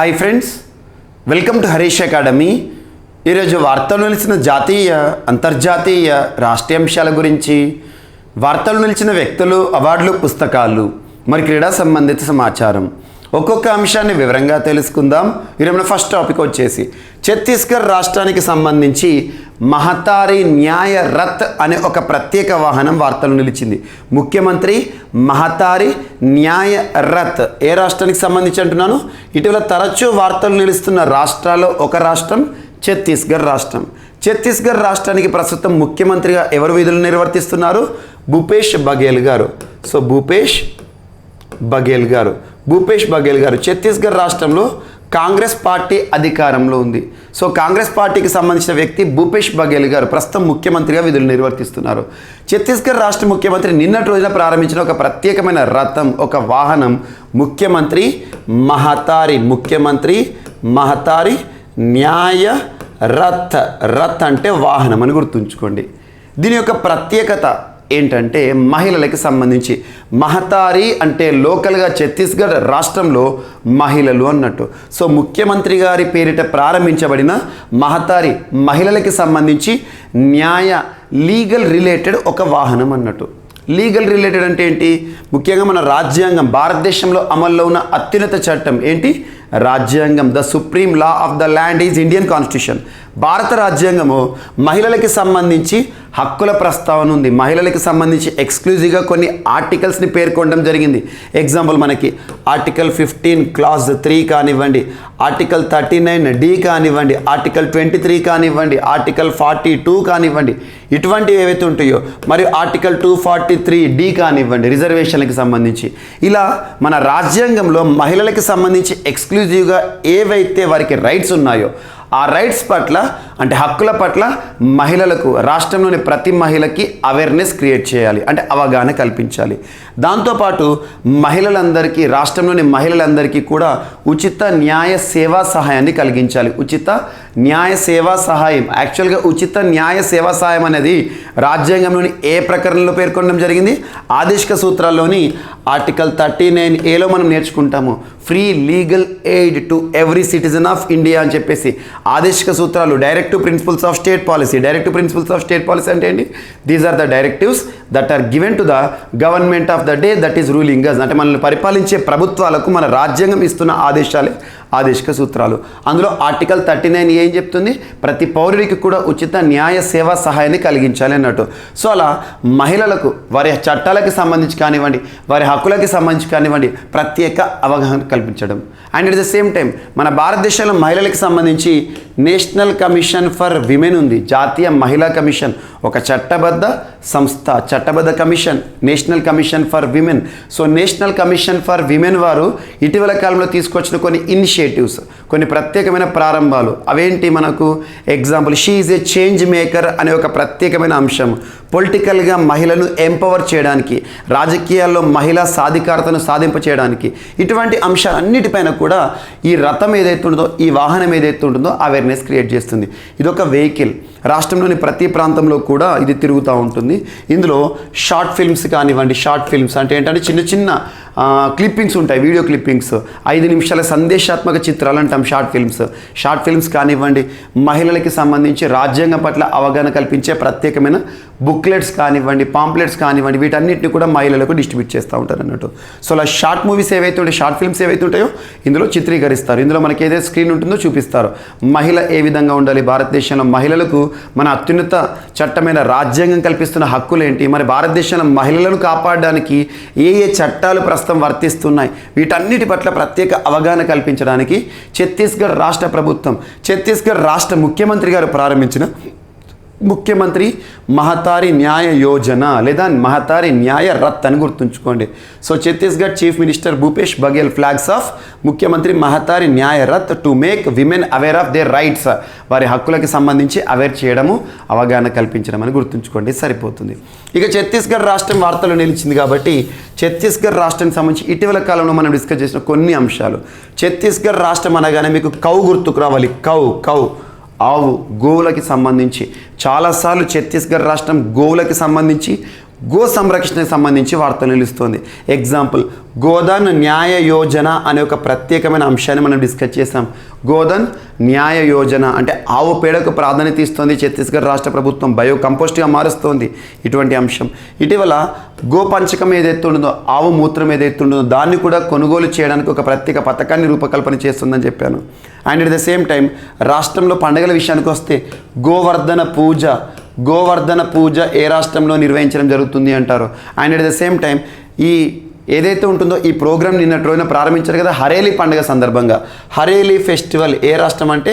Hi friends, welcome to Harish academy. ఈరోజు వార్తలు నిలిచిన జాతీయ అంతర్జాతీయ రాష్ట్రీయ అంశాల గురించి, వార్తలు నిలిచిన వ్యక్తులు, అవార్డులు, పుస్తకాలు, మరి క్రీడా సంబంధిత సమాచారం ఒక్కొక్క అంశాన్ని వివరంగా తెలుసుకుందాం. ఈరోజు మన ఫస్ట్ టాపిక్ వచ్చేసి ఛత్తీస్గఢ్ రాష్ట్రానికి సంబంధించి మహతారి న్యాయ రథ్ అనే ఒక ప్రత్యేక వాహనం వార్తలు నిలిచింది. ముఖ్యమంత్రి మహతారి న్యాయ రథ్ ఏ రాష్ట్రానికి సంబంధించి అంటున్నాను? ఇటీవల తరచూ వార్తలు నిలుస్తున్న రాష్ట్రాల్లో ఒక రాష్ట్రం ఛత్తీస్గఢ్ రాష్ట్రం. ఛత్తీస్గఢ్ రాష్ట్రానికి ప్రస్తుతం ముఖ్యమంత్రిగా ఎవరు విధులు నిర్వర్తిస్తున్నారు? భూపేష్ బఘేల్ గారు. సో భూపేష్ బఘేల్ గారు ఛత్తీస్గఢ్ రాష్ట్రంలో కాంగ్రెస్ పార్టీ అధికారంలో ఉంది. సో కాంగ్రెస్ పార్టీకి సంబంధించిన వ్యక్తి భూపేష్ బఘేల్ గారు ప్రస్తుతం ముఖ్యమంత్రిగా విధులు నిర్వర్తిస్తున్నారు. ఛత్తీస్గఢ్ రాష్ట్ర ముఖ్యమంత్రి నిన్నటి రోజున ప్రారంభించిన ఒక ప్రత్యేకమైన రథం, ఒక వాహనం ముఖ్యమంత్రి మహతారి న్యాయ రథ్ అంటే వాహనం అని గుర్తుంచుకోండి. దీని యొక్క ప్రత్యేకత ఏంటంటే మహిళలకి సంబంధించి. మహతారి అంటే లోకల్గా ఛత్తీస్గఢ్ రాష్ట్రంలో మహిళలు అన్నట్టు. సో ముఖ్యమంత్రి గారి పేరిట ప్రారంభించబడిన మహతారి మహిళలకి సంబంధించి లీగల్ రిలేటెడ్ ఒక వాహనం అన్నట్టు. లీగల్ రిలేటెడ్ అంటే ఏంటి? ముఖ్యంగా మన రాజ్యాంగం, భారతదేశంలో అమల్లో ఉన్న అత్యున్నత చట్టం ఏంటి? రాజ్యాంగం. The supreme law of the land is Indian constitution. భారత రాజ్యాంగము మహిళలకి సంబంధించి హక్కుల ప్రస్తావన ఉంది. మహిళలకి సంబంధించి ఎక్స్క్లూజివ్గా కొన్ని ఆర్టికల్స్ని పేర్కొనడం జరిగింది. ఎగ్జాంపుల్ మనకి ఆర్టికల్ 15 క్లాజ్ 3 కానివ్వండి, ఆర్టికల్ 39D కానివ్వండి, ఆర్టికల్ 23 కానివ్వండి, ఆర్టికల్ 42 కానివ్వండి, ఇటువంటివి ఏవైతే ఉంటాయో, మరియు ఆర్టికల్ 243D కానివ్వండి రిజర్వేషన్లకు సంబంధించి. ఇలా మన రాజ్యాంగంలో మహిళలకి సంబంధించి ఎక్స్క్లూజివ్గా ఏవైతే వారికి రైట్స్ ఉన్నాయో ఆ రైట్స్ పట్ల, అంటే హక్కుల పట్ల మహిళలకు, రాష్ట్రంలోని ప్రతి మహిళకి అవేర్నెస్ క్రియేట్ చేయాలి, అంటే అవగాహన కల్పించాలి. దాంతోపాటు మహిళలందరికీ, రాష్ట్రంలోని మహిళలందరికీ కూడా ఉచిత న్యాయ సేవా సహాయాన్ని కలిగించాలి. ఉచిత న్యాయ సేవా సహాయం, యాక్చువల్గా ఉచిత న్యాయ సేవా సహాయం అనేది రాజ్యాంగంలోని ఏ ప్రకరణలో పేర్కొనడం జరిగింది? ఆదేశిక సూత్రాల్లోని ఆర్టికల్ 39A మనం నేర్చుకుంటాము. Free legal aid to every citizen of India అని చెప్పేసి ఆదేశిక సూత్రాలు, directive principles of state policy. Directive principles of state policy అంటే ఏంటి? These are the directives that are given to the government of the day that is ruling us. అంటే మనల్ని పరిపాలించే ప్రభుత్వాలకు మన రాజ్యాంగం ఇస్తున్న ఆదేశాలే ఆదేశిక సూత్రాలు. అందులో ఆర్టికల్ 39 ఏం చెప్తుంది? ప్రతి పౌరుడికి కూడా ఉచిత న్యాయ సేవా సహాయాన్ని కలిగించాలి అన్నట్టు. సో అలా మహిళలకు వారి చట్టాలకి సంబంధించి కానివ్వండి, వారి హక్కులకి సంబంధించి కానివ్వండి, ప్రత్యేక అవగాహన కల్పించడం. And at the same time మన భారతదేశంలో మహిళలకు సంబంధించి నేషనల్ కమిషన్ ఫర్ విమెన్ ఉంది. జాతీయ మహిళా కమిషన్ ఒక చట్టబద్ధ సంస్థ, చట్టబద్ధ commission, national commission for women. So national commission for women వారు ఇటీవల కాలంలో తీసుకొచ్చిన కొన్ని ఇనిషియేటివ్స్, కొన్ని ప్రత్యేకమైన ప్రారంభాలు. అవేంటి మనకు? Example, she is a change maker అనే ఒక ప్రత్యేకమైన అంశం. పొలిటికల్గా మహిళను ఎంపవర్ చేయడానికి, రాజకీయాల్లో మహిళా సాధికారతను సాధింప చేయడానికి, ఇటువంటి అంశాలన్నిటిపైన కూడా ఈ రథం ఏదైతే ఉంటుందో, ఈ వాహనం ఏదైతే ఉంటుందో అవేర్నెస్ క్రియేట్ చేస్తుంది. ఇదొక వెహికల్. రాష్ట్రంలోని ప్రతి ప్రాంతంలో కూడా ఇది తిరుగుతూ ఉంటుంది. ఇందులో షార్ట్ ఫిల్మ్స్ కానివ్వండి, షార్ట్ ఫిల్మ్స్ అంటే ఏంటంటే చిన్న చిన్న క్లిప్పింగ్స్ ఉంటాయి, వీడియో క్లిప్పింగ్స్, 5 నిమిషాల సందేశాత్మక చిత్రాలు అంటాం షార్ట్ ఫిల్మ్స్ కానివ్వండి, మహిళలకి సంబంధించి రాజ్యాంగం పట్ల అవగాహన కల్పించే ప్రత్యేకమైన బుక్లెట్స్ కానివ్వండి, పాంప్లెట్స్ కానివ్వండి, వీటన్నిటిని కూడా మహిళలకు డిస్ట్రిబ్యూట్ చేస్తూ ఉంటారు అన్నట్టు. సో అలా షార్ట్ మూవీస్ ఏవైతే ఉంటాయో, షార్ట్ ఫిల్మ్స్ ఏవైతే ఉంటాయో ఇందులో చిత్రీకరిస్తారు. ఇందులో మనకి ఏదైతే స్క్రీన్ ఉంటుందో చూపిస్తారు. మహిళ ఏ విధంగా ఉండాలి, భారతదేశంలో మహిళలకు మన అత్యున్నత చట్టమైన రాజ్యాంగం కల్పిస్తున్న హక్కులు ఏంటి, మరి భారతదేశంలో మహిళలను కాపాడడానికి ఏ చట్టాలు ప్రస్తుతం వర్తిస్తున్నాయి, వీటన్నిటి పట్ల ప్రత్యేక అవగాహన కల్పించడానికి ఛత్తీస్గఢ్ రాష్ట్ర ప్రభుత్వం, ఛత్తీస్గఢ్ రాష్ట్ర ముఖ్యమంత్రి గారు ప్రారంభించిన ముఖ్యమంత్రి మహతారి న్యాయ యోజన లేదా మహతారి న్యాయ రథ్ అని గుర్తుంచుకోండి. So Chhattisgarh chief minister Bhupesh Baghel flags of ముఖ్యమంత్రి మహతారి న్యాయ Rath to make women aware of their rights. వారి హక్కులకి సంబంధించి అవేర్ చేయడము, అవగాహన కల్పించడం అని గుర్తుంచుకోండి, సరిపోతుంది. ఇక ఛత్తీస్గఢ్ రాష్ట్రం వార్తలు నిలిచింది కాబట్టి ఛత్తీస్గఢ్ రాష్ట్రానికి సంబంధించి ఇటీవల కాలంలో మనం డిస్కస్ చేసిన కొన్ని అంశాలు. ఛత్తీస్గఢ్ రాష్ట్రం అనగానే మీకు కౌ గుర్తుకు రావాలి. కౌ ఆవు, గోవులకి సంబంధించి చాలాసార్లు ఛత్తీస్గఢ్ రాష్ట్రం గోవులకి సంబంధించి గో సంరక్షణకు సంబంధించి వార్తలు నిలుస్తోంది. ఎగ్జాంపుల్, గోధన్ న్యాయ యోజన అనే ఒక ప్రత్యేకమైన అంశాన్ని మనం డిస్కస్ చేసాం. గోధన్ న్యాయ యోజన అంటే ఆవు పేడకు ప్రాధాన్యత ఇస్తుంది ఛత్తీస్గఢ్ రాష్ట్ర ప్రభుత్వం, బయో కంపోస్ట్గా మారుస్తోంది ఇటువంటి అంశం. ఇటీవల గోపంచకం ఏదైతే ఉంటుందో, ఆవు మూత్రం ఏదైతే ఉంటుందో దాన్ని కూడా కొనుగోలు చేయడానికి ఒక ప్రత్యేక పథకాన్ని రూపకల్పన చేస్తుందని చెప్పాను. And at the same time రాష్ట్రంలో పండుగల విషయానికి వస్తే గోవర్ధన పూజ ఏ రాష్ట్రంలో నిర్వహించడం జరుగుతుంది అంటారు. And at the same time ఈ ఏదైతే ఉంటుందో ఈ ప్రోగ్రామ్ నిన్నటి రోజున ప్రారంభించారు కదా హరేలీ పండుగ సందర్భంగా, హరేలీ ఫెస్టివల్ ఏ రాష్ట్రం అంటే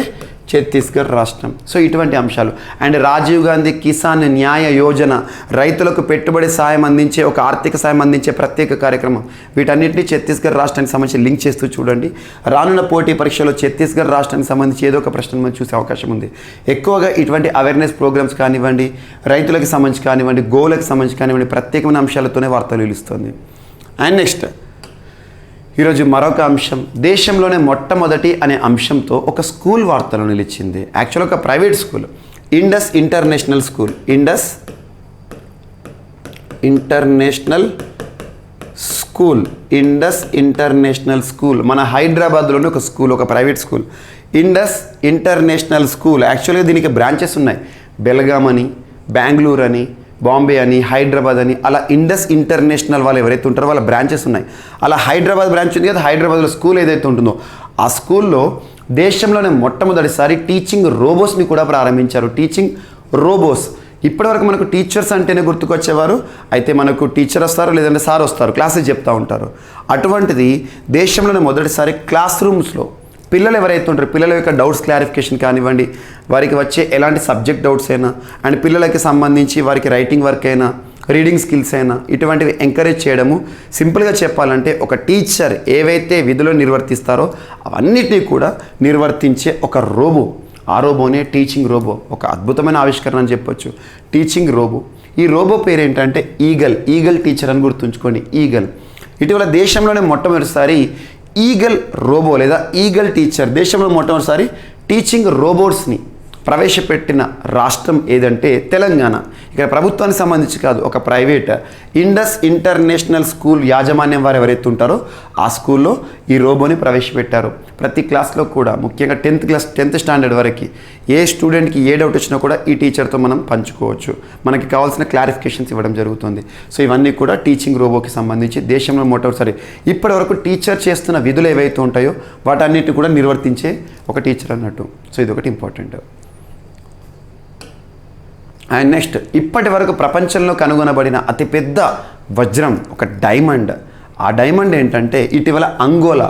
ఛత్తీస్గఢ్ రాష్ట్రం. సో ఇటువంటి అంశాలు. అండ్ రాజీవ్ గాంధీ కిసాన్ న్యాయ యోజన, రైతులకు పెట్టుబడి సాయం అందించే ఒక ఆర్థిక సాయం అందించే ప్రత్యేక కార్యక్రమం. వీటన్నిటిని ఛత్తీస్గఢ్ రాష్ట్రానికి సంబంధించి లింక్ చేస్తూ చూడండి. రానున్న పోటీ పరీక్షలో ఛత్తీస్గఢ్ రాష్ట్రానికి సంబంధించి ఏదో ఒక ప్రశ్న మనం చూసే అవకాశం ఉంది. ఎక్కువగా ఇటువంటి అవేర్నెస్ ప్రోగ్రామ్స్ కానివ్వండి, రైతులకు సంబంధించి కానివ్వండి, గోవులకు సంబంధించి కానివ్వండి, ప్రత్యేకమైన అంశాలతోనే వార్తలు నిలుస్తుంది. అండ్ నెక్స్ట్ ఈరోజు మరొక అంశం, దేశంలోనే మొట్టమొదటి అనే అంశంతో ఒక స్కూల్ వార్తలు నిలిచింది. యాక్చువల్ ఒక private school, Indus international school. Indus international school మన హైదరాబాద్లోని ఒక స్కూల్, ఒక private school, Indus international school. యాక్చువల్గా దీనికి బ్రాంచెస్ ఉన్నాయి, బెల్గాం అని, బెంగళూరు అని, బాంబే అని, హైదరాబాద్ అని, అలా ఇండస్ ఇంటర్నేషనల్ వాళ్ళు ఎవరైతే ఉంటారో వాళ్ళ బ్రాంచెస్ ఉన్నాయి. అలా హైదరాబాద్ బ్రాంచ్ ఉంది కదా, హైదరాబాద్లో స్కూల్ ఏదైతే ఉంటుందో ఆ స్కూల్లో దేశంలోనే మొట్టమొదటిసారి టీచింగ్ రోబోస్ని కూడా ప్రారంభించారు. Teaching robots. ఇప్పటివరకు మనకు టీచర్స్ అంటేనే గుర్తుకొచ్చేవారు, అయితే మనకు టీచర్ వస్తారు లేదంటే సార్ వస్తారు, క్లాసెస్ చెప్తూ ఉంటారు. అటువంటిది దేశంలోనే మొదటిసారి క్లాస్ రూమ్స్లో పిల్లలు ఎవరైతే ఉంటారో పిల్లల యొక్క డౌట్స్ క్లారిఫికేషన్ కానివ్వండి, వారికి వచ్చే ఎలాంటి సబ్జెక్ట్ డౌట్స్ అయినా, అండ్ పిల్లలకి సంబంధించి వారికి రైటింగ్ వర్క్ అయినా, రీడింగ్ స్కిల్స్ అయినా, ఇటువంటివి ఎంకరేజ్ చేయడము. సింపుల్గా చెప్పాలంటే ఒక టీచర్ ఏవైతే విధులు నిర్వర్తిస్తారో అవన్నిటినీ కూడా నిర్వర్తించే ఒక రోబో, ఆ రోబోనే టీచింగ్ రోబో. ఒక అద్భుతమైన ఆవిష్కరణ అని చెప్పొచ్చు టీచింగ్ రోబో. ఈ రోబో పేరు ఏంటంటే ఈగల్ టీచర్ అని గుర్తుంచుకోండి, ఈగల్. ఇటీవల దేశంలోనే మొట్టమొదటిసారి ఈగల్ రోబో లేదా ఈగల్ టీచర్, దేశంలో మొట్టమొదటిసారి టీచింగ్ రోబోట్స్ని ప్రవేశపెట్టిన రాష్ట్రం ఏదంటే తెలంగాణ. ఇక్కడ ప్రభుత్వానికి సంబంధించి కాదు, ఒక ప్రైవేట్ ఇండస్ ఇంటర్నేషనల్ స్కూల్ యాజమాన్యం వారు ఎవరైతే ఉంటారో ఆ స్కూల్లో ఈ రోబోని ప్రవేశపెట్టారు. ప్రతి క్లాస్లో కూడా, ముఖ్యంగా 10th స్టాండర్డ్ వరకు ఏ స్టూడెంట్కి ఏ డౌట్ వచ్చినా కూడా ఈ టీచర్తో మనం పంచుకోవచ్చు. మనకి కావాల్సిన క్లారిఫికేషన్స్ ఇవ్వడం జరుగుతుంది. సో ఇవన్నీ కూడా టీచింగ్ రోబోకి సంబంధించి దేశంలో మొట్టమొదటిసారి. ఇప్పటి వరకు టీచర్ చేస్తున్న విధులు ఏవైతే ఉంటాయో వాటన్నిటిని కూడా నిర్వర్తించే ఒక టీచర్ అన్నట్టు. సో ఇది ఒకటి ఇంపార్టెంట్. అండ్ నెక్స్ట్, ఇప్పటి వరకు ప్రపంచంలో కనుగొనబడిన అతిపెద్ద వజ్రం ఒక డైమండ్. ఆ డైమండ్ ఏంటంటే ఇటీవల అంగోలా,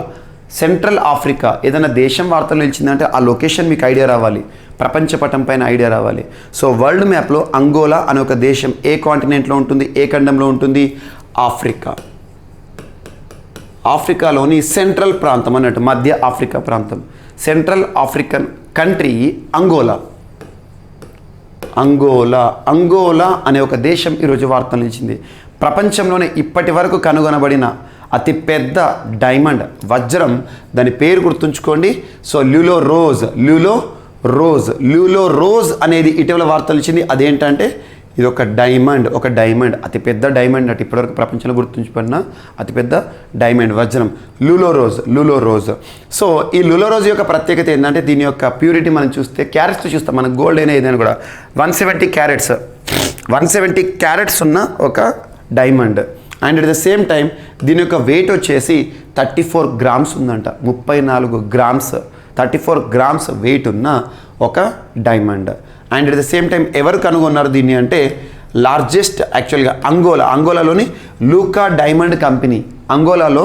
సెంట్రల్ ఆఫ్రికా. ఏదైనా దేశం వార్తలు నిలిచిందంటే ఆ లొకేషన్ మీకు ఐడియా రావాలి, ప్రపంచ పటం పైన ఐడియా రావాలి. సో వరల్డ్ మ్యాప్లో అంగోలా అనే ఒక దేశం ఏ కాంటినెంట్లో ఉంటుంది, ఏ ఖండంలో ఉంటుంది? ఆఫ్రికా. ఆఫ్రికాలోని సెంట్రల్ ప్రాంతం అన్నట్టు, మధ్య ఆఫ్రికా ప్రాంతం. సెంట్రల్ ఆఫ్రికన్ కంట్రీ అంగోలా అనే ఒక దేశం ఈరోజు వార్తలు నిలిచింది. ప్రపంచంలోనే ఇప్పటి వరకు కనుగొనబడిన అతిపెద్ద డైమండ్, వజ్రం. దాని పేరు గుర్తుంచుకోండి. సో ల్యూలో రోజ్ అనేది ఇటీవల వార్తలు ఇచ్చింది. అదేంటంటే ఇది ఒక డైమండ్, అతిపెద్ద డైమండ్ అంటే ఇప్పటివరకు ప్రపంచంలో గుర్తుంచుకున్న అతిపెద్ద డైమండ్, వజ్రం, లులో రోజ్. సో ఈ లులో రోజ్ యొక్క ప్రత్యేకత ఏంటంటే దీని యొక్క ప్యూరిటీ మనం చూస్తే, క్యారెట్స్ చూస్తాం, మన గోల్డ్ అయినా ఏదైనా కూడా 170 క్యారెట్స్ ఉన్న ఒక diamond. And at the same time దీని యొక్క వెయిట్ వచ్చేసి 34 గ్రామ్స్ ఉందంట. 34 గ్రామ్స్, 34 గ్రామ్స్ వెయిట్ ఉన్న ఒక diamond. And at the same time ఎవరు కనుగొన్నారు దీన్ని అంటే లార్జెస్ట్, యాక్చువల్గా అంగోలాలోని లూకా డైమండ్ కంపెనీ. అంగోలాలో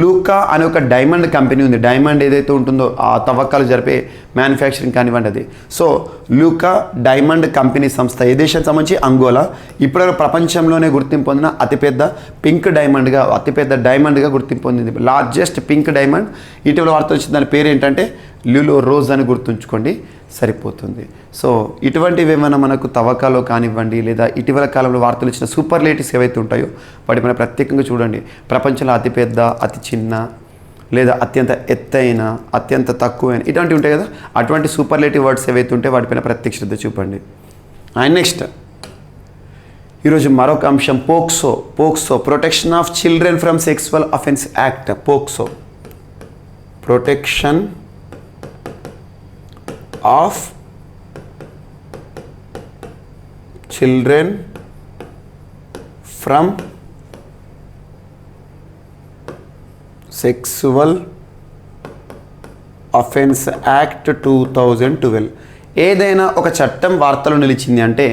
లూకా అనే ఒక డైమండ్ కంపెనీ ఉంది. డైమండ్ ఏదైతే ఉంటుందో ఆ తవ్వకాలు జరిపే మ్యానుఫ్యాక్చరింగ్ కానివ్వండి అది. సో లూకా డైమండ్ కంపెనీ సంస్థ ఏ దేశానికి సంబంధించి? అంగోలా. ఇప్పటివరకు ప్రపంచంలోనే గుర్తింపు పొందిన అతిపెద్ద డైమండ్గా గుర్తింపు పొందింది. Largest pink diamond. ఇటీవల వార్త వచ్చింది, దాని పేరు ఏంటంటే లులో రోజ్ అని గుర్తుంచుకోండి, సరిపోతుంది. సో ఇటువంటివి ఏమైనా మనకు తవ్వకాలో కానివ్వండి లేదా ఇటీవల కాలంలో వార్తలు ఇచ్చిన సూపర్లేటివ్స్ ఏవైతే ఉంటాయో వాటి మన ప్రత్యేకంగా చూడండి. ప్రపంచంలో అతిపెద్ద, అతి చిన్న లేదా అత్యంత ఎత్తైన, అత్యంత తక్కువైన, ఇటువంటివి ఉంటాయి కదా, అటువంటి సూపర్లేటివ్ వర్డ్స్ ఏవైతే ఉంటాయో వాటిపైన ప్రత్యేక శ్రద్ధ చూపండి. అండ్ నెక్స్ట్ ఈరోజు మరొక అంశం POCSO protection of children from sexual offence act. POCSO protection of children from sexual offence act 2012. ఏదైనా ఒక చట్టం వార్తలో నిలిచింది అంటే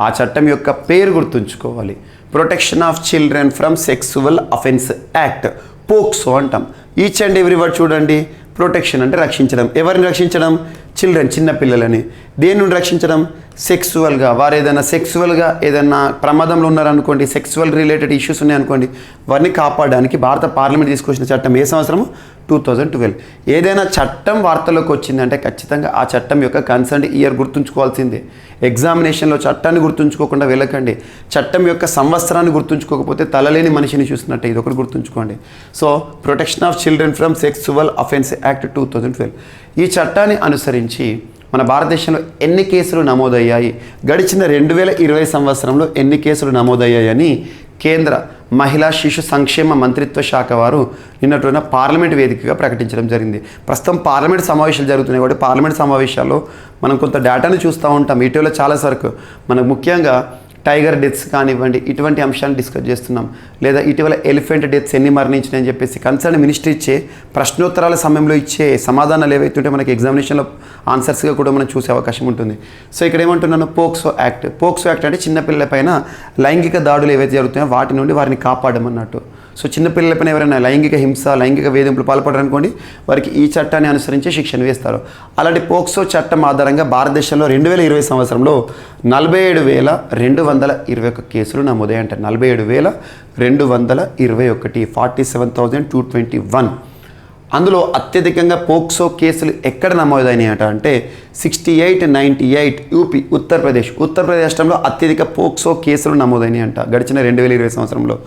ఆ చట్టం యొక్క పేరు గుర్తుంచుకోవాలి. Protection of children from sexual offence act, POCSO అంటాం. ఈచ్ అండ్ ఎవ్రీ వర్డ్ చూడండి. ప్రొటెక్షన్ అంటే రక్షించడం. ఎవరిని రక్షించడం? చిల్డ్రన్, చిన్న పిల్లలని. దేని నుండి రక్షించడం? సెక్సువల్గా. వారు ఏదైనా ఏదైనా ప్రమాదంలో ఉన్నారనుకోండి, సెక్సువల్ రిలేటెడ్ ఇష్యూస్ ఉన్నాయనుకోండి, వారిని కాపాడడానికి భారత పార్లమెంట్ తీసుకొచ్చిన చట్టం ఏ సంవత్సరము? 2012. ఏదైనా చట్టం వార్తల్లోకి వచ్చిందంటే ఖచ్చితంగా ఆ చట్టం యొక్క కన్సర్న్ ఇయర్ గుర్తుంచుకోవాల్సిందే. ఎగ్జామినేషన్లో చట్టాన్ని గుర్తుంచుకోకుండా వెళ్ళకండి. చట్టం యొక్క సంవత్సరాన్ని గుర్తుంచుకోకపోతే తలలేని మనిషిని చూసినట్టే. ఇది ఒకటి గుర్తుంచుకోండి. So protection of children from sexual offence act 2012. ఈ చట్టాన్ని అనుసరించి మన భారతదేశంలో ఎన్ని కేసులు నమోదయ్యాయి, గడిచిన 2020 సంవత్సరంలో ఎన్ని కేసులు నమోదయ్యాయని కేంద్ర మహిళా శిశు సంక్షేమ మంత్రిత్వ శాఖ వారు నిన్నటి పార్లమెంట్ వేదికగా ప్రకటించడం జరిగింది. ప్రస్తుతం పార్లమెంట్ సమావేశాలు జరుగుతున్నాయి కాబట్టి పార్లమెంట్ సమావేశాల్లో మనం కొంత డేటాను చూస్తూ ఉంటాం. ఇటీవల చాలా సరకు మనకు ముఖ్యంగా టైగర్ డెత్స్ కానివ్వండి, ఇటువంటి అంశాలను డిస్కస్ చేస్తున్నాం. లేదా ఇటీవల ఎలిఫెంట్ డెత్స్ ఎన్ని మరణించినాయని చెప్పేసి కన్సర్న్ మినిస్టర్ ఇచ్చే ప్రశ్నోత్తరాల సమయంలో ఇచ్చే సమాధానాలు ఏవైతుంటే మనకి ఎగ్జామినేషన్లో ఆన్సర్స్గా కూడా మనం చూసే అవకాశం ఉంటుంది. సో ఇక్కడ ఏమంటున్నాను? పోక్సో యాక్ట్ అంటే చిన్నపిల్లలపైన లైంగిక దాడులు ఏవైతే జరుగుతాయో వాటి నుండి వారిని కాపాడమన్నట్టు. సో చిన్నపిల్లలపైన ఎవరైనా లైంగిక హింస, లైంగిక వేధింపులు పాల్పడారనుకోండి, వారికి ఈ చట్టాన్ని అనుసరించి శిక్షణ వేస్తారు. అలాంటి పోక్సో చట్టం ఆధారంగా భారతదేశంలో 2020 సంవత్సరంలో 47,221 కేసులు నమోదయ్యాయంట. 47,221, 47,221. అందులో అత్యధికంగా పోక్సో కేసులు ఎక్కడ నమోదైనాయట అంటే 6898 యూపీ, ఉత్తరప్రదేశ్ రాష్ట్రంలో అత్యధిక పోక్సో కేసులు నమోదైనాయంట గడిచిన 2020 సంవత్సరంలో.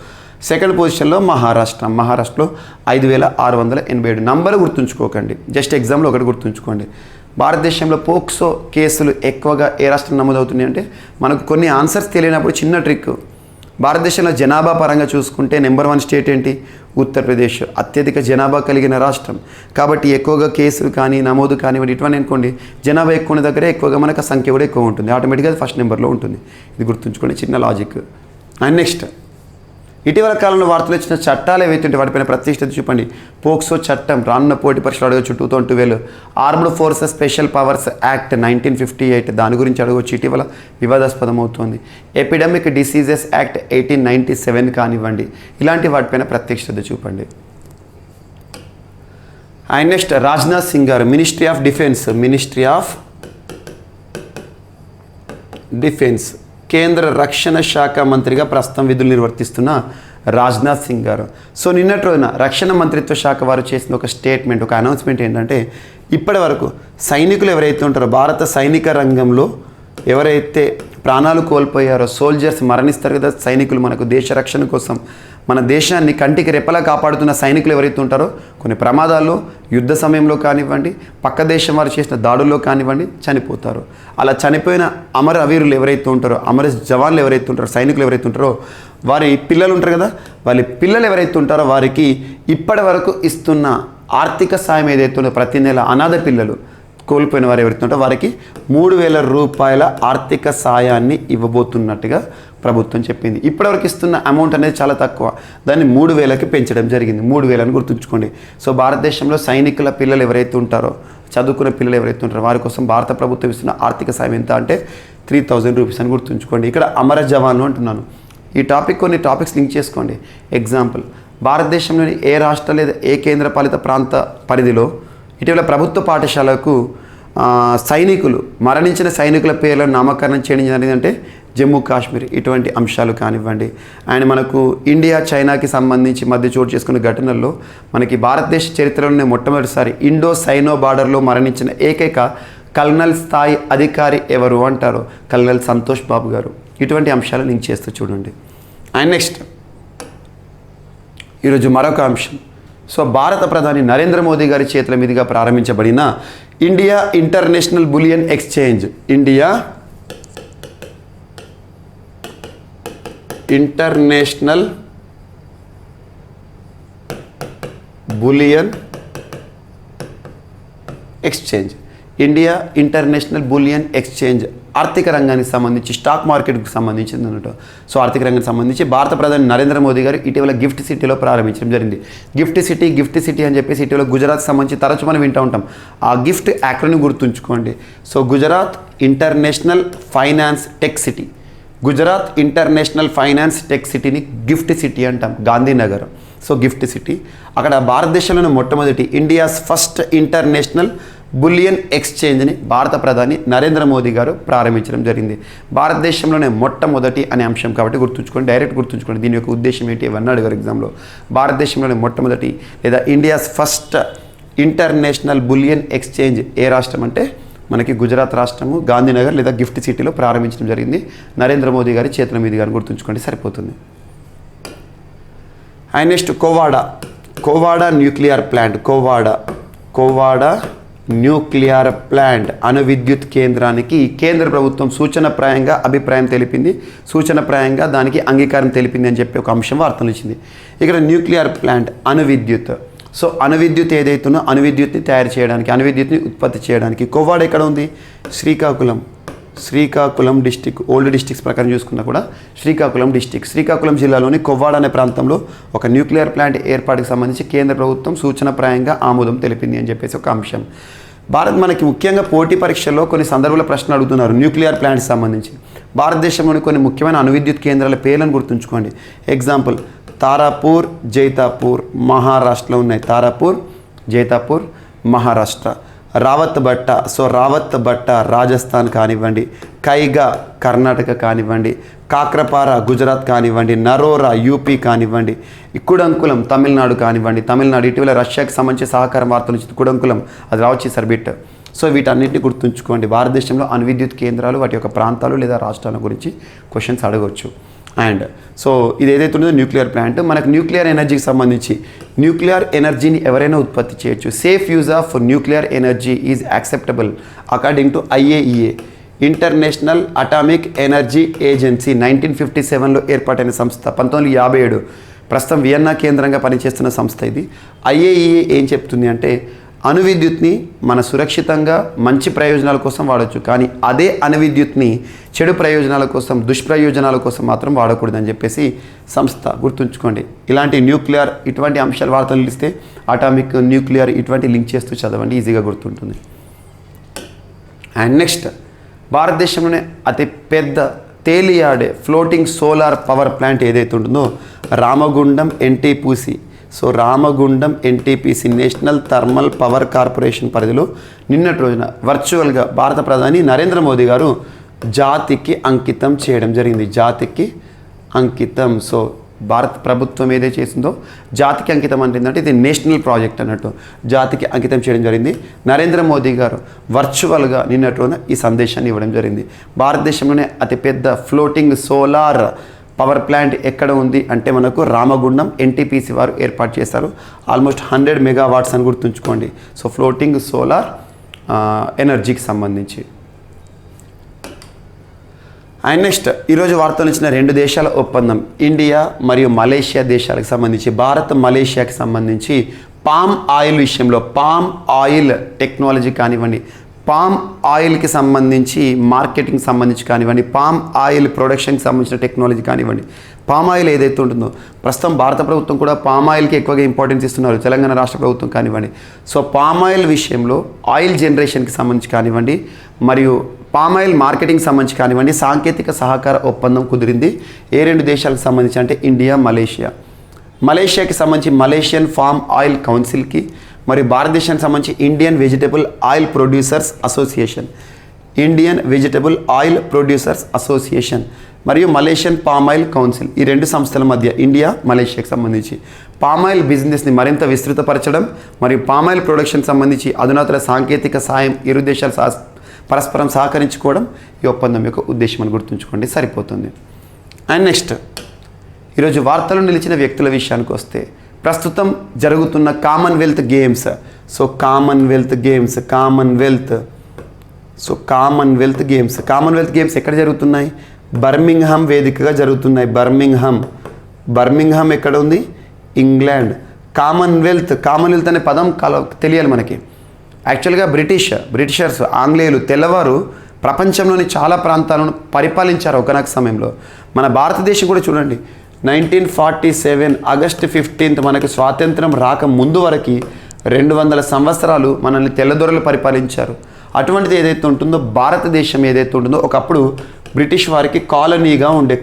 సెకండ్ పొజిషన్లో మహారాష్ట్రలో 5,687. నంబర్ గుర్తుంచుకోకండి, జస్ట్ ఎగ్జామ్లో ఒకటి గుర్తుంచుకోండి. భారతదేశంలో పోక్సో కేసులు ఎక్కువగా ఏ రాష్ట్రం నమోదవుతున్నాయి అంటే మనకు కొన్ని ఆన్సర్స్ తెలియనప్పుడు చిన్న ట్రిక్. భారతదేశంలో జనాభా పరంగా చూసుకుంటే నెంబర్ 1 స్టేట్ ఏంటి? ఉత్తరప్రదేశ్. అత్యధిక జనాభా కలిగిన రాష్ట్రం కాబట్టి ఎక్కువగా కేసులు కానీ నమోదు కానివ్వండి ఇటువంటి అనుకోండి, జనాభా ఎక్కువ ఉన్న దగ్గరే ఎక్కువగా మనకు సంఖ్య కూడా ఎక్కువ ఉంటుంది. ఆటోమేటిక్గా అది ఫస్ట్ నెంబర్లో ఉంటుంది. ఇది గుర్తుంచుకోండి, చిన్న లాజిక్. అండ్ నెక్స్ట్, ఇటీవల కాలంలో వార్తలు వచ్చిన చట్టాలు ఏవైతే వాటిపైన ప్రతిష్టత చూపండి. పోక్సో చట్టం రానున్న పోటీ పరీక్షలు అడగచ్చు 2012. Armed forces special powers act 1958 దాని గురించి అడగవచ్చు, ఇటీవల వివాదాస్పదం అవుతుంది. ఎపిడమిక్ డిసీజెస్ యాక్ట్ 1897 కానివ్వండి, ఇలాంటి వాటిపైన ప్రత్యక్షత చూపండి. అండ్ నెక్స్ట్, రాజ్నాథ్ సింగ్ గారు మినిస్ట్రీ ఆఫ్ డిఫెన్స్ కేంద్ర రక్షణ శాఖ మంత్రిగా ప్రస్తుతం విధులు నిర్వర్తిస్తున్న రాజ్నాథ్ సింగ్ గారు. సో నిన్నటి రోజున రక్షణ మంత్రిత్వ శాఖ వారు చేసిన ఒక స్టేట్మెంట్, ఒక అనౌన్స్మెంట్ ఏంటంటే ఇప్పటి వరకు సైనికులు ఎవరైతే ఉంటారో, భారత సైనిక రంగంలో ఎవరైతే ప్రాణాలు కోల్పోయారో, సోల్జర్స్ మరణిస్తారు కదా సైనికులు, మనకు దేశ రక్షణ కోసం మన దేశాన్ని కంటికి రెప్పలా కాపాడుతున్న సైనికులు ఎవరైతే ఉంటారో కొన్ని ప్రమాదాల్లో, యుద్ధ సమయంలో కానివ్వండి, పక్క దేశం వారు చేసిన దాడుల్లో కానివ్వండి చనిపోతారు. అలా చనిపోయిన అమర వీరులు ఎవరైతే ఉంటారో, అమర జవాన్లు ఎవరైతే ఉంటారో, సైనికులు ఎవరైతే ఉంటారో వారి పిల్లలు ఉంటారు కదా, వాళ్ళ పిల్లలు ఎవరైతే ఉంటారో వారికి ఇప్పటి వరకు ఇస్తున్న ఆర్థిక సాయం ఏదైతే ఉందో ప్రతి నెల అనాథ పిల్లలు కోల్పోయిన వారు ఎవరైతే ఉంటారో వారికి 3,000 రూపాయల ఆర్థిక సాయాన్ని ఇవ్వబోతున్నట్టుగా ప్రభుత్వం చెప్పింది. ఇప్పటివరకు ఇస్తున్న అమౌంట్ అనేది చాలా తక్కువ, దాన్ని 3,000కి పెంచడం జరిగింది. 3,000 అని గుర్తుంచుకోండి. సో భారతదేశంలో సైనికుల పిల్లలు ఎవరైతే ఉంటారో, చదువుకున్న పిల్లలు ఎవరైతే ఉంటారో వారి కోసం భారత ప్రభుత్వం ఇస్తున్న ఆర్థిక సాయం ఎంత అంటే 3,000 రూపీస్ అని గుర్తుంచుకోండి. ఇక్కడ అమర జవాన్లు అంటున్నాను. ఈ టాపిక్ కొన్ని టాపిక్స్ లింక్ చేసుకోండి. ఎగ్జాంపుల్, భారతదేశంలోని ఏ రాష్ట్ర లేదా ఏ కేంద్ర పాలిత ప్రాంత పరిధిలో ఇటీవల ప్రభుత్వ పాఠశాలకు మరణించిన సైనికుల పేర్లను నామకరణం చేయడం జరిగిందంటే జమ్మూ కాశ్మీర్. ఇటువంటి అంశాలు కానివ్వండి. అండ్ మనకు ఇండియా చైనాకి సంబంధించి మధ్య చోటు చేసుకున్న ఘటనల్లో మనకి భారతదేశ చరిత్రలోనే మొట్టమొదటిసారి ఇండో సైనో బార్డర్లో మరణించిన ఏకైక కల్నల్ స్థాయి అధికారి ఎవరు అంటారు? కల్నల్ సంతోష్ బాబు గారు. ఇటువంటి అంశాలు లింక్ చేస్తూ చూడండి. అండ్ నెక్స్ట్, ఈరోజు మరొక అంశం. సో భారత ప్రధాని నరేంద్ర మోదీ గారి చేతుల మీదుగా ప్రారంభించబడిన India international bullion exchange, India international bullion exchange. India international bullion exchange ఆర్థిక రంగానికి సంబంధించి, స్టాక్ మార్కెట్కి సంబంధించింది అన్నట్టు. సో ఆర్థిక రంగానికి సంబంధించి భారత ప్రధాని నరేంద్ర మోదీ గారు ఇటీవల గిఫ్ట్ సిటీలో ప్రారంభించడం జరిగింది. గిఫ్ట్ సిటీ అని చెప్పేసి ఇటీవల గుజరాత్కి సంబంధించి తరచు మనం వింటూ ఉంటాం. ఆ గిఫ్ట్ యాక్రోని గుర్తుంచుకోండి. So Gujarat international finance tech city, Gujarat international finance tech సిటీని గిఫ్ట్ సిటీ అంటాం, గాంధీనగర్. సో గిఫ్ట్ సిటీ అక్కడ భారతదేశంలోని మొట్టమొదటి ఇండియాస్ ఫస్ట్ ఇంటర్నేషనల్ బులియన్ ఎక్స్చేంజ్ని భారత ప్రధాని నరేంద్ర మోదీ గారు ప్రారంభించడం జరిగింది. భారతదేశంలోనే మొట్టమొదటి అనే అంశం కాబట్టి గుర్తుంచుకోండి, డైరెక్ట్ గుర్తుంచుకోండి. దీని యొక్క ఉద్దేశం ఏంటి ఇవన్నీ అడిగారు ఎగ్జామ్లో. భారతదేశంలోనే మొట్టమొదటి లేదా India's first international bullion exchange ఏ రాష్ట్రం అంటే మనకి గుజరాత్ రాష్ట్రము, గాంధీనగర్ లేదా గిఫ్ట్ సిటీలో ప్రారంభించడం జరిగింది. నరేంద్ర మోదీ గారి చేతుల మీదుగా గుర్తుంచుకోండి సరిపోతుంది. And next Kovvada nuclear plant, Kovvada nuclear plant అణు విద్యుత్ కేంద్రానికి కేంద్ర ప్రభుత్వం సూచనప్రాయంగా అభిప్రాయం తెలిపింది, సూచనప్రాయంగా దానికి అంగీకారం తెలిపింది అని చెప్పి ఒక అంశం వార్తలు ఇచ్చింది. ఇక్కడ న్యూక్లియర్ ప్లాంట్ అణు విద్యుత్. సో అణు విద్యుత్ ఏదైతుందో అణు విద్యుత్ని తయారు చేయడానికి, అణు విద్యుత్ని ఉత్పత్తి చేయడానికి కోవాడ ఎక్కడ ఉంది? శ్రీకాకుళం డిస్టిక్. ఓల్డ్ డిస్టిక్స్ ప్రకారం చూసుకున్నా కూడా శ్రీకాకుళం జిల్లాలోని కొవ్వాడ అనే ప్రాంతంలో ఒక న్యూక్లియర్ ప్లాంట్ ఏర్పాటుకు సంబంధించి కేంద్ర ప్రభుత్వం సూచనప్రాయంగా ఆమోదం తెలిపింది అని చెప్పేసి ఒక అంశం. భారత్ మనకి ముఖ్యంగా పోటీ పరీక్షల్లో కొన్ని సందర్భాల ప్రశ్నలు అడుగుతున్నారు న్యూక్లియర్ ప్లాంట్కి సంబంధించి. భారతదేశంలోని కొన్ని ముఖ్యమైన అణు విద్యుత్ కేంద్రాల పేర్లను గుర్తుంచుకోండి. ఎగ్జాంపుల్ తారాపూర్, జైతాపూర్ మహారాష్ట్రలో ఉన్నాయి. తారాపూర్, జైతాపూర్ మహారాష్ట్ర. రావత్ బట్ట రాజస్థాన్ కానివ్వండి, కైగా కర్ణాటక కానివ్వండి, కాక్రపార గుజరాత్ కానివ్వండి, నరోరా యూపీ కానివ్వండి, కుడంకులం తమిళనాడు కానివ్వండి. తమిళనాడు ఇటీవల రష్యాకి సంబంధించి సహకారం వార్తలు నుంచి కుడంకులం అది రావచ్చు సర్బిట్. సో వీటన్నిటిని గుర్తుంచుకోండి. భారతదేశంలో అణు విద్యుత్ కేంద్రాలు, వాటి యొక్క ప్రాంతాలు లేదా రాష్ట్రాల గురించి క్వశ్చన్స్ అడగవచ్చు. అండ్ సో ఇది ఏదైతే ఉందో న్యూక్లియర్ ప్లాంట్, మనకు న్యూక్లియర్ ఎనర్జీకి సంబంధించి న్యూక్లియర్ ఎనర్జీని ఎవరైనా ఉత్పత్తి చేయొచ్చు. Safe use of nuclear energy is acceptable according to IAEA, international atomic energy agency. 1957లో ఏర్పాటైన సంస్థ, 1957 ప్రస్తుతం వియన్నా కేంద్రంగా పనిచేస్తున్న సంస్థ ఇది. IAEA ఏం చెప్తుంది అంటే అణు విద్యుత్ని మన సురక్షితంగా మంచి ప్రయోజనాల కోసం వాడచ్చు, కానీ అదే అణు విద్యుత్ని చెడు ప్రయోజనాల కోసం, దుష్ప్రయోజనాల కోసం మాత్రం వాడకూడదని చెప్పేసి సంస్థ. గుర్తుంచుకోండి. ఇలాంటి న్యూక్లియర్ ఇటువంటి అంశాలు వార్తలు ఇస్తే అటామిక్, న్యూక్లియర్ ఇటువంటి లింక్ చేస్తూ చదవండి, ఈజీగా గుర్తుంటుంది. అండ్ నెక్స్ట్ భారతదేశంలోనే అతిపెద్ద తేలియాడే ఫ్లోటింగ్ సోలార్ పవర్ ప్లాంట్ ఏదైతే ఉంటుందో Ramagundam NTPC. So Ramagundam NTPC national thermal power corporation పరిధిలో నిన్నటి రోజున వర్చువల్గా భారత ప్రధాని నరేంద్ర మోదీ గారు జాతికి అంకితం చేయడం జరిగింది. జాతికి అంకితం. సో భారత ప్రభుత్వం ఏదైతే చేసిందో జాతికి అంకితం అంటుందంటే ఇది నేషనల్ ప్రాజెక్ట్ అన్నట్టు. జాతికి అంకితం చేయడం జరిగింది. నరేంద్ర మోదీ గారు వర్చువల్గా నిన్నటి రోజున ఈ సందేశాన్ని ఇవ్వడం జరిగింది. భారతదేశంలోనే అతిపెద్ద ఫ్లోటింగ్ సోలార్ పవర్ ప్లాంట్ ఎక్కడ ఉంది అంటే మనకు రామగుండం NTPC వారు ఏర్పాటు చేశారు. ఆల్మోస్ట్ 100 మెగావాట్స్ అని గుర్తుంచుకోండి. సో ఫ్లోటింగ్ సోలార్ ఎనర్జీకి సంబంధించి. అండ్ నెక్స్ట్ ఈరోజు వార్తలు ఇచ్చిన 2 దేశాల ఒప్పందం, ఇండియా మరియు మలేషియా దేశాలకు సంబంధించి. భారత్ మలేషియాకి సంబంధించి పామ్ ఆయిల్ విషయంలో, పామ్ ఆయిల్ టెక్నాలజీ కానివ్వండి, పామ్ ఆయిల్కి సంబంధించి మార్కెటింగ్ సంబంధించి కానివ్వండి, పామ్ ఆయిల్ ప్రొడక్షన్కి సంబంధించిన టెక్నాలజీ కానివ్వండి. పామ్ ఆయిల్ ఏదైతే ఉంటుందో ప్రస్తుతం భారత ప్రభుత్వం కూడా పామ్ ఆయిల్కి ఎక్కువగా ఇంపార్టెన్స్ ఇస్తున్నారు, తెలంగాణ రాష్ట్ర ప్రభుత్వం కానివ్వండి. సో పామ్ ఆయిల్ విషయంలో ఆయిల్ జనరేషన్కి సంబంధించి కానివ్వండి మరియు పామ్ ఆయిల్ మార్కెటింగ్ సంబంధించి కానివ్వండి సాంకేతిక సహకార ఒప్పందం కుదిరింది. ఏ 2 దేశాలకు సంబంధించి అంటే ఇండియా, మలేషియా. మలేషియాకి సంబంధించి మలేషియన్ ఫామ్ ఆయిల్ కౌన్సిల్కి, మరియు భారతదేశానికి సంబంధించి Indian vegetable oil producers association మరియు మలేషియన్ పామ్ ఆయిల్ కౌన్సిల్, ఈ 2 సంస్థల మధ్య ఇండియా మలేషియాకి సంబంధించి పామ్ ఆయిల్ బిజినెస్ని మరింత విస్తృతపరచడం మరియు పామ్ ఆయిల్ ప్రొడక్షన్ సంబంధించి అధునాతన సాంకేతిక సాయం ఇరు దేశాలు పరస్పరం సహకరించుకోవడం ఈ ఒప్పందం యొక్క ఉద్దేశం అని గుర్తుంచుకోండి సరిపోతుంది. అండ్ నెక్స్ట్ ఈరోజు వార్తలు నిలిచిన వ్యక్తుల విషయానికి వస్తే ప్రస్తుతం జరుగుతున్న Commonwealth games. So Commonwealth games ఎక్కడ జరుగుతున్నాయి? బర్మింగ్హామ్ వేదికగా జరుగుతున్నాయి. బర్మింగ్హామ్ ఎక్కడ ఉంది? ఇంగ్లాండ్. కామన్వెల్త్ అనే పదం తెలియాలి మనకి. యాక్చువల్గా బ్రిటిషర్స్ ఆంగ్లేయులు తెల్లవారు ప్రపంచంలోని చాలా ప్రాంతాలను పరిపాలించారు ఒకనొక సమయంలో. మన భారతదేశం కూడా చూడండి, 1947 ఆగస్టు 15 మనకి స్వాతంత్రం రాక ముందు వరకు 200 సంవత్సరాలు మనల్ని తెల్లదొరలు పరిపాలించారు. అటువంటిది ఏదైతే ఉంటుందో భారతదేశం ఏదైతే ఉంటుందో ఒకప్పుడు బ్రిటిష్ వారికి కాలనీగా ఉండే,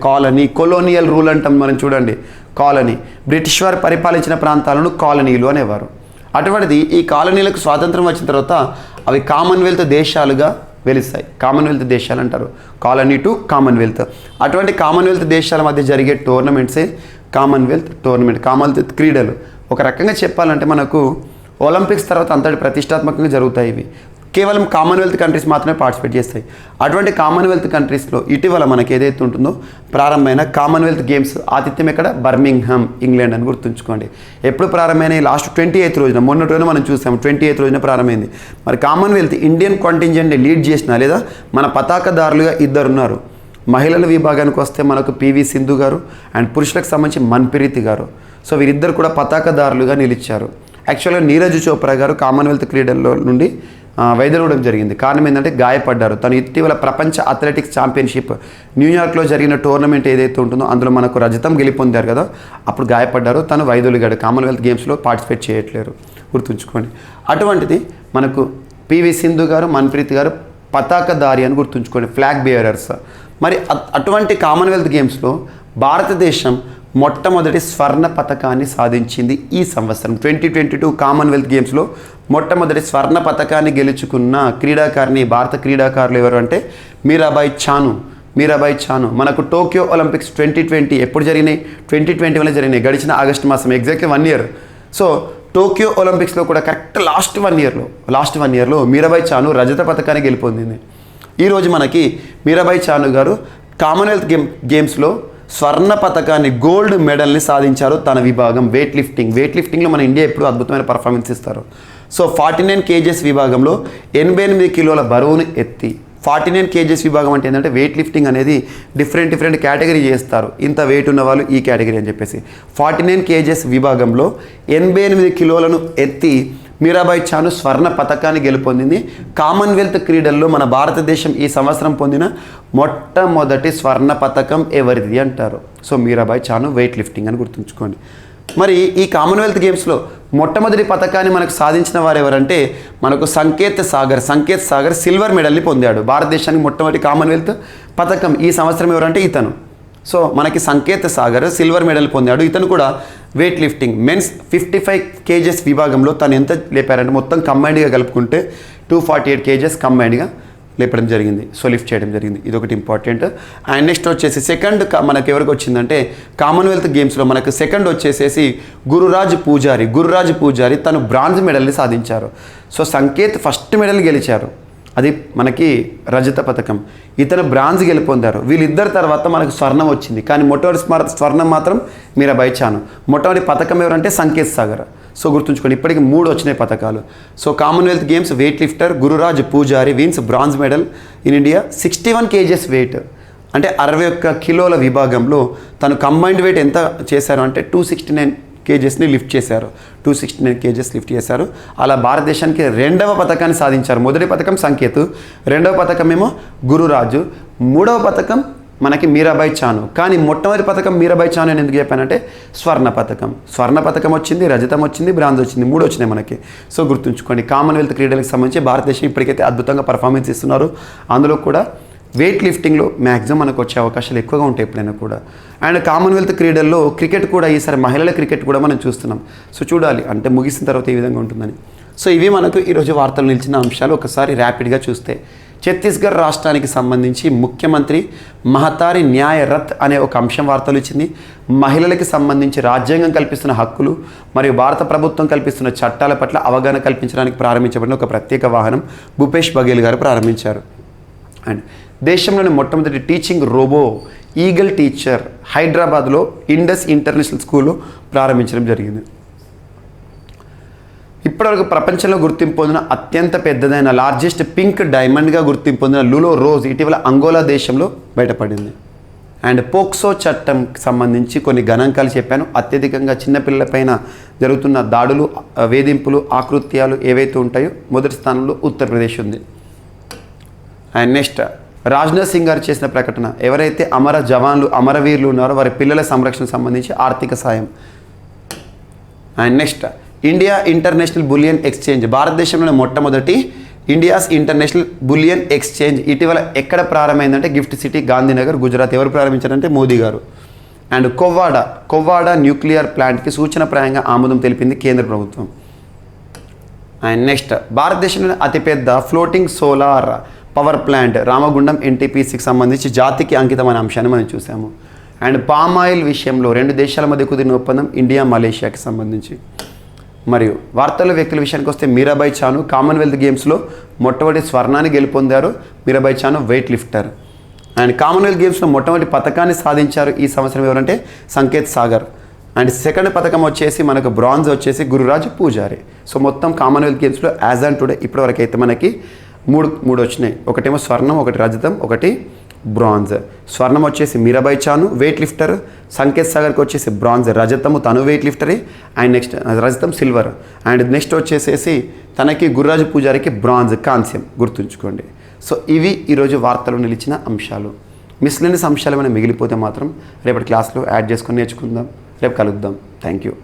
కొలోనియల్ రూల్ అంటాం మనం చూడండి. కాలనీ, బ్రిటిష్ వారు పరిపాలించిన ప్రాంతాలను కాలనీలు అనేవారు. అటువంటిది ఈ కాలనీలకు స్వాతంత్రం వచ్చిన తర్వాత అవి కామన్వెల్త్ దేశాలుగా వెలుస్తాయి. కామన్వెల్త్ దేశాలు అంటారు, కాలనీ టు కామన్వెల్త్. అటువంటి కామన్వెల్త్ దేశాల మధ్య జరిగే టోర్నమెంట్సే కామన్వెల్త్ క్రీడలు. ఒక రకంగా చెప్పాలంటే మనకు ఒలింపిక్స్ తర్వాత అంతటి ప్రతిష్టాత్మకంగా జరుగుతాయి. ఇవి కేవలం కామన్వెల్త్ కంట్రీస్ మాత్రమే పార్టిసిపేట్ చేస్తాయి. అటువంటి కామన్వెల్త్ కంట్రీస్లో ఇటీవల మనకి ఏదైతే ఉంటుందో ప్రారంభమైన కామన్వెల్త్ గేమ్స్ ఆతిథ్యం ఎక్కడ? బర్మింగ్హామ్, ఇంగ్లాండ్ అని గుర్తుంచుకోండి. ఎప్పుడు ప్రారంభమైన? లాస్ట్ 28th రోజున, మొన్నటి రోజున మనం చూసాము, 28th రోజున ప్రారంభమైంది. మరి కామన్వెల్త్ ఇండియన్ కాంటింజెంట్ని లీడ్ చేసిన లేదా మన పతాకదారులుగా ఇద్దరు ఉన్నారు. మహిళల విభాగానికి వస్తే మనకు పివి సింధు గారు అండ్ పురుషులకు సంబంధించి మన్ప్రీత్ గారు. సో వీరిద్దరు కూడా పతాకదారులుగా నిలిచారు. యాక్చువల్గా నీరజ్ చోప్రా గారు కామన్వెల్త్ క్రీడల్లో నుండి వైదొలగడం జరిగింది. కారణం ఏంటంటే గాయపడ్డారు. తను ఇటీవల ప్రపంచ అథ్లెటిక్స్ ఛాంపియన్షిప్ న్యూయార్క్లో జరిగిన టోర్నమెంట్ ఏదైతే ఉంటుందో అందులో మనకు రజతం గెలుపొందారు కదా, అప్పుడు గాయపడ్డారు. తను వైదొలిగాడు, కామన్వెల్త్ గేమ్స్లో పార్టిసిపేట్ చేయట్లేరు, గుర్తుంచుకోండి. అటువంటిది మనకు పివి సింధు గారు, మన్ప్రీత్ గారు పతాకధారి అని గుర్తుంచుకోండి, ఫ్లాగ్ బేరర్స్. మరి అటువంటి కామన్వెల్త్ గేమ్స్లో భారతదేశం మొట్టమొదటి స్వర్ణ పతకాన్ని సాధించింది ఈ సంవత్సరం. 2022 కామన్వెల్త్ గేమ్స్లో మొట్టమొదటి స్వర్ణ పతకాన్ని గెలుచుకున్న భారత క్రీడాకారులు ఎవరు అంటే మీరాబాయి చాను. మనకు టోక్యో ఒలింపిక్స్ 2020 ఎప్పుడు జరిగినాయి? 2021 జరిగినాయి, గడిచిన ఆగస్టు మాసం, ఎగ్జాక్ట్లీ 1 year. సో టోక్యో ఒలింపిక్స్లో కూడా కరెక్ట్ లాస్ట్ వన్ ఇయర్లో మీరాబాయి చాను రజత పతకాన్ని గెలుపొందింది. ఈరోజు మనకి మీరాబాయి చాను గారు కామన్వెల్త్ గేమ్స్లో స్వర్ణ పతకాన్ని, గోల్డ్ మెడల్ని సాధించారు. తన విభాగం వెయిట్ లిఫ్టింగ్లో మన ఇండియా ఎప్పుడు అద్భుతమైన పర్ఫార్మెన్స్ ఇస్తారు. సో 49 kgs విభాగంలో 88 కిలోల బరువును ఎత్తి, 49 kgs విభాగం అంటే ఏంటంటే వెయిట్ లిఫ్టింగ్ అనేది డిఫరెంట్ కేటగిరీ చేస్తారు. ఇంత వెయిట్ ఉన్న వాళ్ళు ఈ కేటగిరీ అని చెప్పేసి 49 kgs విభాగంలో 88 కిలోలను ఎత్తి మీరాబాయి చాను స్వర్ణ పతకాన్ని గెలుపొందింది. కామన్వెల్త్ క్రీడల్లో మన భారతదేశం ఈ సంవత్సరం పొందిన మొట్టమొదటి స్వర్ణ పతకం ఎవరిది అంటారు. So Mirabai Chanu weight lifting అని గుర్తుంచుకోండి. మరి ఈ కామన్వెల్త్ గేమ్స్లో మొట్టమొదటి పతకాన్ని మనకు సాధించిన వారు ఎవరంటే మనకు సంకేత్ సాగర్ సిల్వర్ మెడల్ని పొందాడు. భారతదేశానికి మొట్టమొదటి కామన్వెల్త్ పతకం ఈ సంవత్సరం ఎవరంటే ఇతను. సో మనకి సంకేత్ సాగర్ సిల్వర్ మెడల్ పొందాడు. ఇతను కూడా వెయిట్ లిఫ్టింగ్ మెన్స్ 55 kgs విభాగంలో తను ఎంత లేపారంటే మొత్తం కంబైన్డ్గా కలుపుకుంటే 248 kgs కంబైన్డ్గా లేపడం జరిగింది. సో లిఫ్ట్ చేయడం జరిగింది. ఇది ఒకటి ఇంపార్టెంట్. అండ్ నెక్స్ట్ వచ్చేసి సెకండ్ మనకు ఎవరికి వచ్చిందంటే కామన్వెల్త్ గేమ్స్లో మనకు సెకండ్ వచ్చేసేసి గురురాజ్ పూజారి తను బ్రాంజ్ మెడల్ని సాధించారు. సో సంకేత్ ఫస్ట్ మెడల్ గెలిచారు, అది మనకి రజత పథకం. ఇతను బ్రాంజ్ గెలుపొందారు. వీళ్ళిద్దరి తర్వాత మనకు స్వర్ణం వచ్చింది. కానీ మొట్టమొదటి స్వర్ణం మాత్రం మీరాబాయి చాను. మొట్టమొదటి పథకం ఎవరంటే సంకేత్ సాగర్. సో గుర్తుంచుకోండి, ఇప్పటికి 3 వచ్చినాయి పథకాలు. So Commonwealth games weight lifter Gururaj Pujari wins bronze medal in India. 61 kgs weight అంటే 61 కిలోల విభాగంలో తను కంబైన్డ్ వెయిట్ ఎంత చేశారు అంటే 269 kgsని లిఫ్ట్ చేశారు. 269 kgs లిఫ్ట్ చేశారు. అలా భారతదేశానికి 2వ పథకాన్ని సాధించారు. మొదటి పథకం సంకేత్, 2వ పథకం ఏమో గురురాజు, 3వ పథకం మనకి మీరాబాయి చాను. కానీ మొట్టమొదటి పథకం మీరాబాయి చాను అని ఎందుకు చెప్పానంటే స్వర్ణ పథకం వచ్చింది, రజతం వచ్చింది, బ్రాంజ్ వచ్చింది, 3 వచ్చినాయి మనకి. సో గుర్తుంచుకోండి, కామన్వెల్త్ క్రీడలకు సంబంధించి భారతదేశం ఇప్పటికైతే అద్భుతంగా పర్ఫార్మెన్స్ ఇస్తున్నారు. అందులో కూడా వెయిట్ లిఫ్టింగ్లో మ్యాక్సిమం మనకు వచ్చే అవకాశాలు ఎక్కువగా ఉంటాయి ఎప్పుడైనా కూడా. అండ్ కామన్వెల్త్ క్రీడల్లో క్రికెట్ కూడా ఈసారి మహిళల క్రికెట్ కూడా మనం చూస్తున్నాం. సో చూడాలి అంటే ముగిసిన తర్వాత ఏ విధంగా ఉంటుందని. సో ఇవి మనకు ఈరోజు వార్తలు నిలిచిన అంశాలు. ఒకసారి ర్యాపిడ్గా చూస్తే ఛత్తీస్గఢ్ రాష్ట్రానికి సంబంధించి ముఖ్యమంత్రి మహతారి న్యాయ రథ్ అనే ఒక అంశం వార్తలు ఇచ్చింది. మహిళలకి సంబంధించి రాజ్యాంగం కల్పిస్తున్న హక్కులు మరియు భారత ప్రభుత్వం కల్పిస్తున్న చట్టాల పట్ల అవగాహన కల్పించడానికి ప్రారంభించబడిన ఒక ప్రత్యేక వాహనం భూపేష్ బఘేల్ గారు ప్రారంభించారు. అండ్ దేశంలోని మొట్టమొదటి టీచింగ్ రోబో ఈగల్ టీచర్ హైదరాబాద్లో ఇండస్ ఇంటర్నేషనల్ స్కూల్లో ప్రారంభించడం జరిగింది. ఇప్పటివరకు ప్రపంచంలో గుర్తింపు పొందిన అత్యంత పెద్దదైన లార్జెస్ట్ పింక్ డైమండ్గా గుర్తింపు పొందిన లులో రోజ్ ఇటీవల అంగోలా దేశంలో బయటపడింది. అండ్ పోక్సో చట్టంకి సంబంధించి కొన్ని గణాంకాలు చెప్పాను. అత్యధికంగా చిన్నపిల్లలపైన జరుగుతున్న దాడులు, వేధింపులు, ఆకృత్యాలు ఏవైతే ఉంటాయో మొదటి స్థానంలో ఉత్తరప్రదేశ్ ఉంది. అండ్ నెక్స్ట్ రాజ్నాథ్ సింగ్ గారు చేసిన ప్రకటన, ఎవరైతే అమర జవాన్లు, అమరవీరులు ఉన్నారో వారి పిల్లల సంరక్షణకు సంబంధించి ఆర్థిక సాయం. And next India international bullion exchange, భారతదేశంలోని మొట్టమొదటి ఇండియాస్ ఇంటర్నేషనల్ బులియన్ ఎక్స్చేంజ్ ఇటీవల ఎక్కడ ప్రారంభమైందంటే గిఫ్ట్ సిటీ, గాంధీనగర్, గుజరాత్. ఎవరు ప్రారంభించారంటే మోదీ గారు. అండ్ కొవ్వాడ న్యూక్లియర్ ప్లాంట్కి సూచనప్రాయంగా ఆమోదం తెలిపింది కేంద్ర ప్రభుత్వం. అండ్ నెక్స్ట్ భారతదేశంలోని అతిపెద్ద floating solar power plant Ramagundam NTPCకి సంబంధించి జాతికి అంకితమైన అంశాన్ని మనం చూసాము. అండ్ పామ్ ఆయిల్ విషయంలో 2 దేశాల మధ్య కుదిరిన ఒప్పందం ఇండియా, మలేషియాకి సంబంధించి. మరియు వార్తల వ్యక్తుల విషయానికి వస్తే మీరాబాయి చాను కామన్వెల్త్ గేమ్స్లో మొట్టమొదటి స్వర్ణాన్ని గెలుపొందారు. Mirabai Chanu weight lifter. And Commonwealth గేమ్స్లో మొట్టమొదటి పథకాన్ని సాధించారు ఈ సంవత్సరం ఎవరంటే సంకేత్ సాగర్. అండ్ సెకండ్ పథకం వచ్చేసి మనకు బ్రాంజ్ వచ్చేసి గురురాజ్ పూజారి. సో మొత్తం కామన్వెల్త్ గేమ్స్లో యాజ్ ఆన్ టుడే ఇప్పటివరకు అయితే మనకి మూడు వచ్చినాయి. ఒకటేమో స్వర్ణం, ఒకటి రజతం, ఒకటి బ్రాంజ్. స్వర్ణం వచ్చేసి మీరాబాయి చాను వెయిట్ లిఫ్టర్, సంకేత్ సాగర్కి వచ్చేసి బ్రాంజ్, రజతము తను వెయిట్ లిఫ్టరే. అండ్ నెక్స్ట్ రజతం సిల్వర్. అండ్ నెక్స్ట్ వచ్చేసేసి తనకి గురురాజు పూజారికి బ్రాంజ్, కాంస్యం. గుర్తుంచుకోండి. సో ఇవి ఈరోజు వార్తలు నిలిచిన అంశాలు. మిస్లెనియస్ అంశాలు ఏమైనా మిగిలిపోతే మాత్రం రేపటి క్లాస్లో యాడ్ చేసుకొని నేర్చుకుందాం. రేపు కలుద్దాం. Thank you.